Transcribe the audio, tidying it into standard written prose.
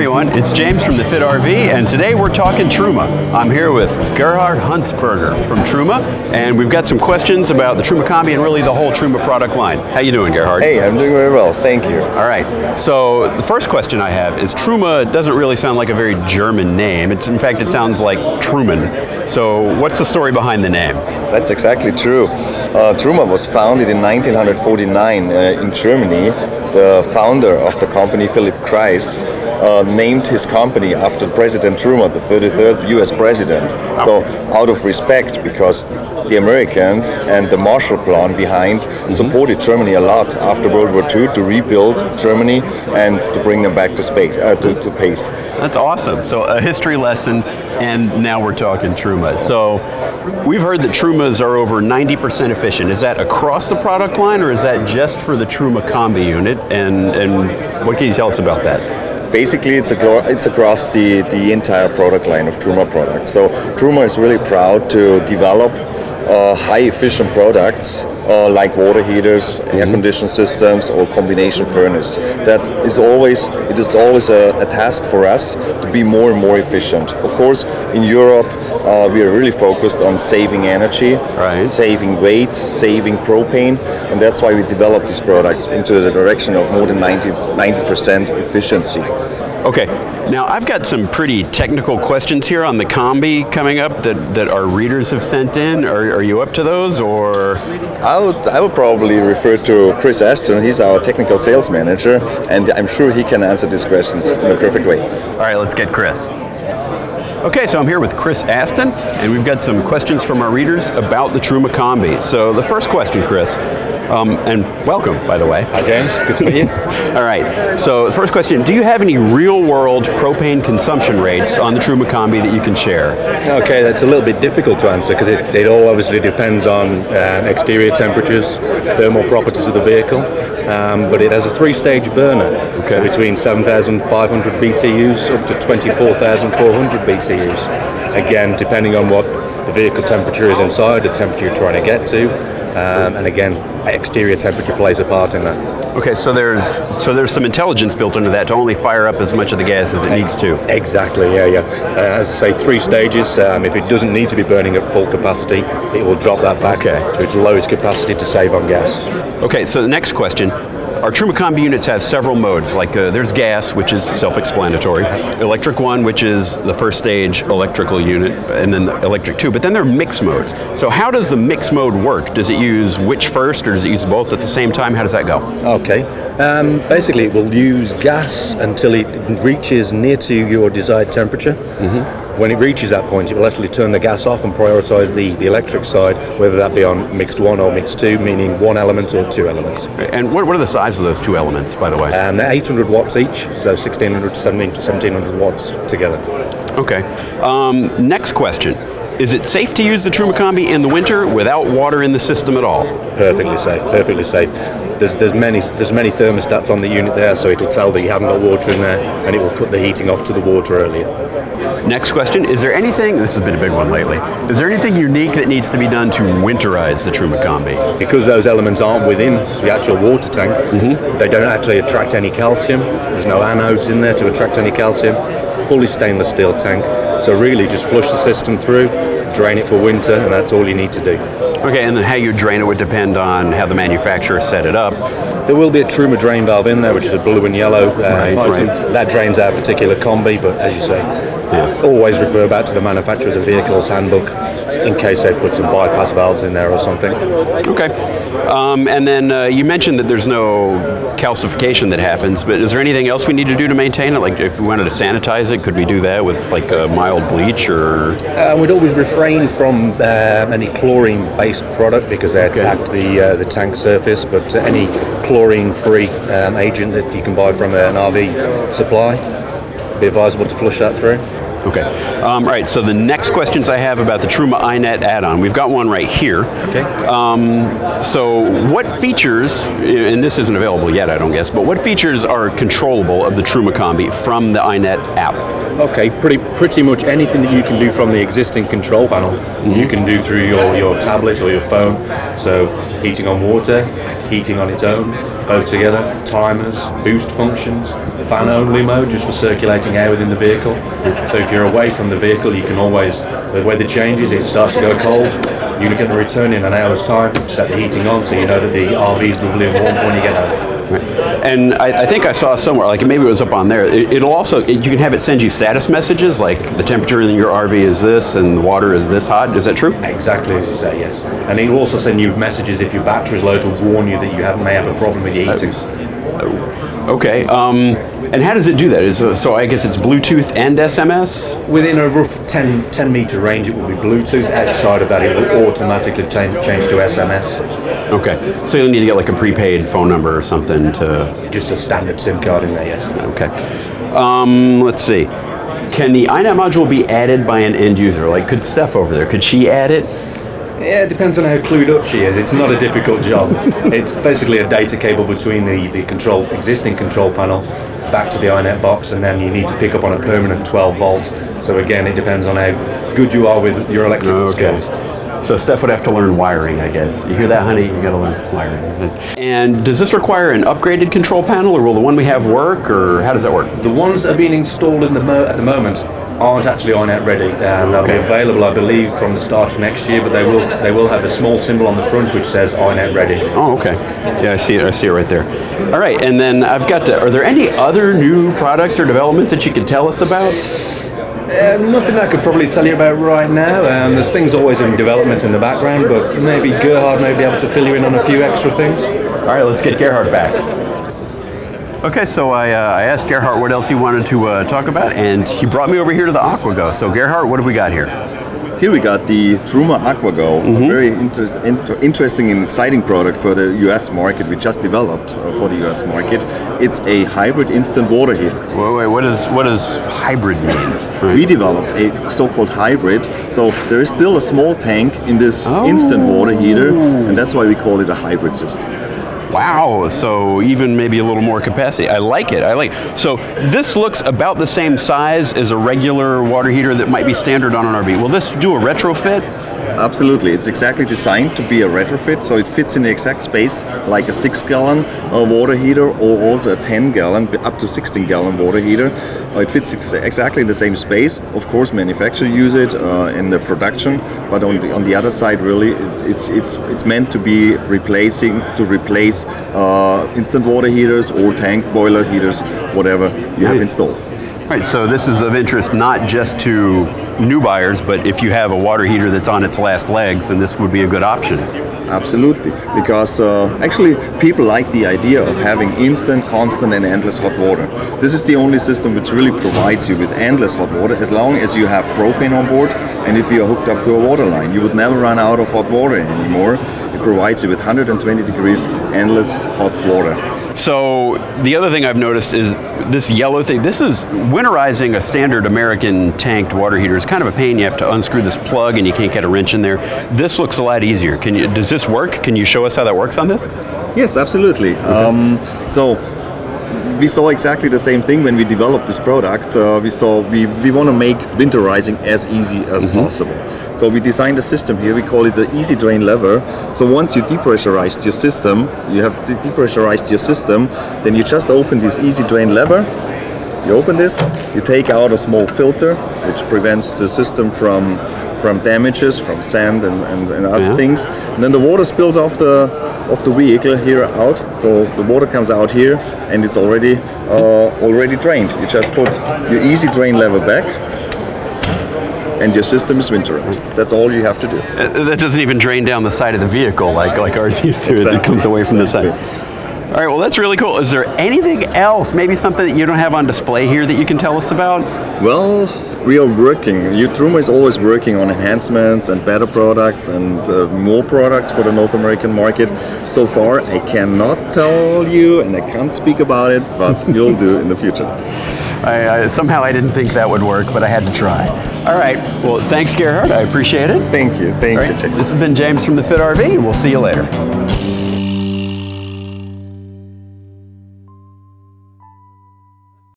everyone, it's James from the Fit RV, and today we're talking Truma. I'm here with Gerhard Huntsberger from Truma, and we've got some questions about the Truma Combi and really the whole Truma product line. How you doing, Gerhard? Hey, I'm doing very well, thank you. All right, so the first question I have is Truma doesn't really sound like a very German name. In fact, it sounds like Truman. So what's the story behind the name? That's exactly true. Truma was founded in 1949 in Germany. The founder of the company, Philip Kreis, named his company after President Truma, the 33rd US president. So out of respect, because the Americans and the Marshall Plan behind supported Germany a lot after World War II to rebuild Germany and to bring them back to space, to pace. That's awesome. So a history lesson, and now we're talking Truma. So we've heard that Trumas are over 90% efficient. Is that across the product line, or is that just for the Truma Combi unit? And what can you tell us about that? Basically, it's across the entire product line of Truma products. So Truma is really proud to develop high efficient products like water heaters, air conditioning systems, or combination furnace. It is always a task for us to be more and more efficient. Of course, in Europe, we are really focused on saving energy, saving weight, saving propane, and that's why we developed these products into the direction of more than 90% efficiency. Okay, now I've got some pretty technical questions here on the Combi coming up that our readers have sent in. Are you up to those, or? I would probably refer to Chris Aston. He's our technical sales manager, and I'm sure he can answer these questions in a perfect way. All right, let's get Chris. Okay, so I'm here with Chris Aston, and we've got some questions from our readers about the Truma Combi. So the first question, Chris, and welcome, by the way. Hi, James. Good to meet you. All right. So the first question, do you have any real-world propane consumption rates on the Truma Combi that you can share? Okay, that's a little bit difficult to answer because it all obviously depends on exterior temperatures, thermal properties of the vehicle, but it has a three-stage burner, so between 7,500 BTUs up to 24,400 BTUs. Again, depending on what the vehicle temperature is inside, the temperature you're trying to get to, and again, exterior temperature plays a part in that. Okay, so there's some intelligence built into that to only fire up as much of the gas as it needs to. Exactly, yeah. As I say, three stages. If it doesn't need to be burning at full capacity, it will drop that back to its lowest capacity to save on gas. Okay, so the next question. Our Truma Combi units have several modes, like there's gas, which is self-explanatory, electric 1, which is the first stage electrical unit, and then the electric 2, but then there are mix modes. So how does the mix mode work? Does it use which first, or does it use both at the same time? How does that go? Okay, basically it will use gas until it reaches near to your desired temperature. When it reaches that point, it will actually turn the gas off and prioritize the electric side, whether that be on mixed 1 or mixed 2, meaning 1 element or 2 elements. And what are the size of those 2 elements, by the way? They're 800 watts each, so 1,600 to 1,700 watts together. Okay. Next question. Is it safe to use the Truma Combi in the winter without water in the system at all? Perfectly safe, perfectly safe. There's many thermostats on the unit there, so it'll tell that you haven't got water in there, and it will cut the heating off to the water earlier. Next question, is there anything, this has been a big one lately, is there anything unique that needs to be done to winterize the Truma Combi? Because those elements aren't within the actual water tank, they don't actually attract any calcium, there's no anodes in there to attract any calcium, fully stainless steel tank, so really just flush the system through, drain it for winter, and that's all you need to do. Okay, and then how you drain it would depend on how the manufacturer set it up. There will be a Truma drain valve in there, which is a blue and yellow item. That drains our particular Combi, but as you say, always refer back to the manufacturer of the vehicle's handbook in case they put some bypass valves in there or something. Okay. And then you mentioned that there's no calcification that happens, but is there anything else we need to do to maintain it? Like if we wanted to sanitize it, could we do that with like a mild bleach, or? We'd always refrain from any chlorine-based product because they attack the tank surface, but any chlorine-free agent that you can buy from an RV supply, be advisable to flush that through. Okay. Right, so the next questions I have about the Truma iNet add-on, we've got one right here. Okay. So what features, and this isn't available yet I don't guess, but what features are controllable of the Truma Combi from the iNet app? Okay, pretty much anything that you can do from the existing control panel, you can do through your tablet or your phone. So heating on water, heating on its own, both together, timers, boost functions, fan only mode just for circulating air within the vehicle. So if you're away from the vehicle, you can always, the weather changes, it starts to go cold, you're going to return in an hour's time, set the heating on so you know that the RV is lovely and warm when you get home. Right. And I think I saw somewhere, like maybe it was up on there, it'll also, you can have it send you status messages, like the temperature in your RV is this and the water is this hot. Is that true? Exactly as you say, yes. And it will also send you messages if your battery is low to warn you that you may have a problem with your heating. Okay. And how does it do that? So I guess it's Bluetooth and SMS? Within a rough 10 meter range, it will be Bluetooth. Outside of that, it will automatically change to SMS. Okay. So you'll need to get like a prepaid phone number or something to... Just a standard SIM card in there, yes. Okay. Let's see. Can the iNet module be added by an end user? Like, could Steph over there, could she add it? Yeah, it depends on how clued up she is. It's not a difficult job. It's basically a data cable between the existing control panel back to the iNet box, and then you need to pick up on a permanent 12 volt. So again, it depends on how good you are with your electrical skills. So Steph would have to learn wiring, I guess. You hear that, honey? You gotta learn wiring. And does this require an upgraded control panel, or will the one we have work, or how does that work? The ones that are being installed at the moment aren't actually iNet ready, and they'll be available, I believe, from the start of next year. But they will have a small symbol on the front which says iNet ready. Oh, okay. Yeah, I see it right there. All right, and then I've got to. Are there any other new products or developments that you can tell us about? Nothing I could probably tell you about right now. There's things always in development in the background, but maybe Gerhard may be able to fill you in on a few extra things. All right, let's get Gerhard back. Okay, so I asked Gerhard what else he wanted to talk about, and he brought me over here to the AquaGo. So Gerhard, what have we got here? Here we got the Truma AquaGo, a very interesting and exciting product for the US market. We just developed for the US market. It's a hybrid instant water heater. Wait, what does hybrid mean? Right. We developed a so-called hybrid, so there is still a small tank in this instant water heater, and that's why we call it a hybrid system. Wow, so even maybe a little more capacity. I like it. So this looks about the same size as a regular water heater that might be standard on an RV. Will this do a retrofit? Absolutely, it's exactly designed to be a retrofit, so it fits in the exact space like a 6-gallon water heater, or also a 10-gallon, up to 16-gallon water heater. It fits exactly the same space. Of course, manufacturers use it in the production, but on the other side, really, it's meant to be replace instant water heaters or tank boiler heaters, whatever you have installed. Right, so this is of interest not just to new buyers, but if you have a water heater that's on its last legs, then this would be a good option. Absolutely, because actually people like the idea of having instant, constant and endless hot water. This is the only system which really provides you with endless hot water as long as you have propane on board, and if you are hooked up to a water line. You would never run out of hot water anymore. It provides you with 120 degrees endless hot water. So the other thing I've noticed is this yellow thing. This is winterizing a standard American tanked water heater. It's kind of a pain. You have to unscrew this plug and you can't get a wrench in there. This looks a lot easier. Does this work? Can you show us how that works on this? Yes, absolutely. So we saw exactly the same thing when we developed this product. We want to make winterizing as easy as possible. So we designed a system here. We call it the easy drain lever. So once you depressurized your system, then you just open this easy drain lever. You open this, you take out a small filter, which prevents the system from damages, from sand and other things. And then the water spills off the vehicle here out. So the water comes out here, and it's already drained. You just put your easy drain lever back, and your system is winterized. That's all you have to do. That doesn't even drain down the side of the vehicle like ours used to. Exactly. It comes away from the side. All right, well, that's really cool. Is there anything else, maybe something that you don't have on display here that you can tell us about? Well, we are working. Truma is always working on enhancements and better products and more products for the North American market. So far, I cannot tell you and I can't speak about it, but we'll do in the future. Somehow I didn't think that would work, but I had to try. All right, well, thanks, Gerhard. I appreciate it. Thank you. Thank you, James. This has been James from the Fit RV, and we'll see you later.